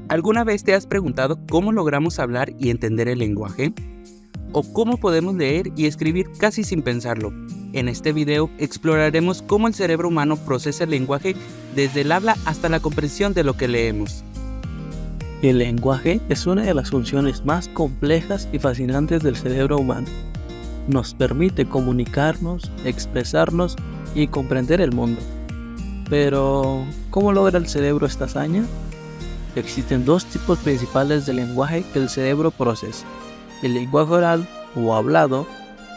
¿Alguna vez te has preguntado cómo logramos hablar y entender el lenguaje? ¿O cómo podemos leer y escribir casi sin pensarlo? En este video exploraremos cómo el cerebro humano procesa el lenguaje desde el habla hasta la comprensión de lo que leemos. El lenguaje es una de las funciones más complejas y fascinantes del cerebro humano. Nos permite comunicarnos, expresarnos y comprender el mundo. Pero, ¿cómo logra el cerebro esta hazaña? Existen dos tipos principales de lenguaje que el cerebro procesa: el lenguaje oral o hablado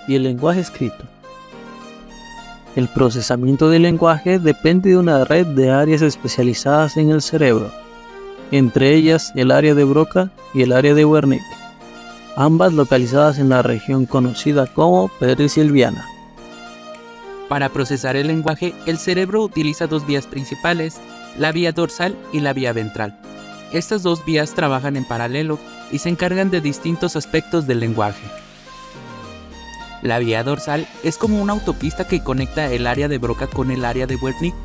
y el lenguaje escrito. El procesamiento del lenguaje depende de una red de áreas especializadas en el cerebro, entre ellas el área de Broca y el área de Wernicke, ambas localizadas en la región conocida como perisilviana. Para procesar el lenguaje, el cerebro utiliza dos vías principales, la vía dorsal y la vía ventral. Estas dos vías trabajan en paralelo y se encargan de distintos aspectos del lenguaje. La vía dorsal es como una autopista que conecta el área de Broca con el área de Wernicke.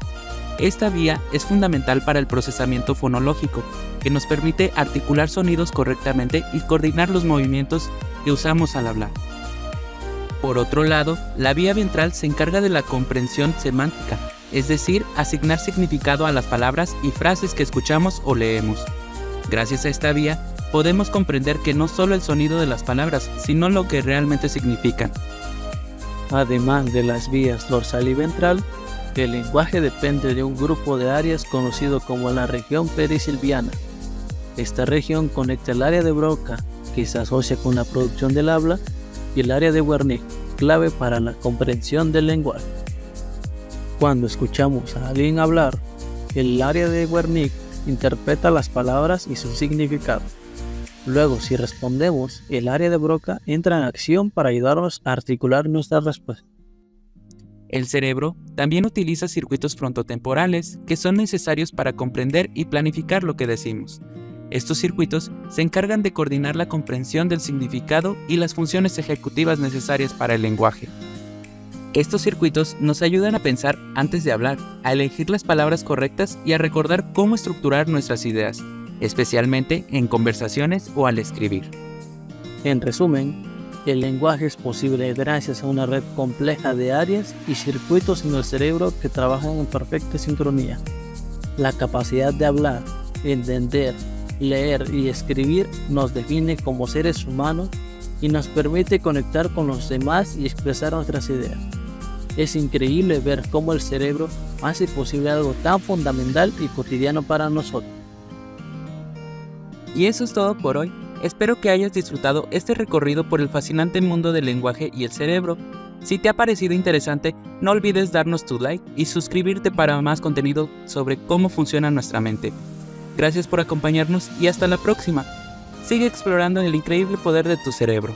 Esta vía es fundamental para el procesamiento fonológico, que nos permite articular sonidos correctamente y coordinar los movimientos que usamos al hablar. Por otro lado, la vía ventral se encarga de la comprensión semántica, es decir, asignar significado a las palabras y frases que escuchamos o leemos. Gracias a esta vía, podemos comprender que no solo el sonido de las palabras, sino lo que realmente significan. Además de las vías dorsal y ventral, el lenguaje depende de un grupo de áreas conocido como la región perisilviana. Esta región conecta el área de Broca, que se asocia con la producción del habla, y el área de Wernicke, clave para la comprensión del lenguaje. Cuando escuchamos a alguien hablar, el área de Wernicke interpreta las palabras y su significado. Luego, si respondemos, el área de Broca entra en acción para ayudarnos a articular nuestra respuesta. El cerebro también utiliza circuitos frontotemporales que son necesarios para comprender y planificar lo que decimos. Estos circuitos se encargan de coordinar la comprensión del significado y las funciones ejecutivas necesarias para el lenguaje. Estos circuitos nos ayudan a pensar antes de hablar, a elegir las palabras correctas y a recordar cómo estructurar nuestras ideas, especialmente en conversaciones o al escribir. En resumen, el lenguaje es posible gracias a una red compleja de áreas y circuitos en el cerebro que trabajan en perfecta sincronía. La capacidad de hablar, entender, leer y escribir nos define como seres humanos y nos permite conectar con los demás y expresar nuestras ideas. Es increíble ver cómo el cerebro hace posible algo tan fundamental y cotidiano para nosotros. Y eso es todo por hoy. Espero que hayas disfrutado este recorrido por el fascinante mundo del lenguaje y el cerebro. Si te ha parecido interesante, no olvides darnos tu like y suscribirte para más contenido sobre cómo funciona nuestra mente. Gracias por acompañarnos y hasta la próxima. Sigue explorando el increíble poder de tu cerebro.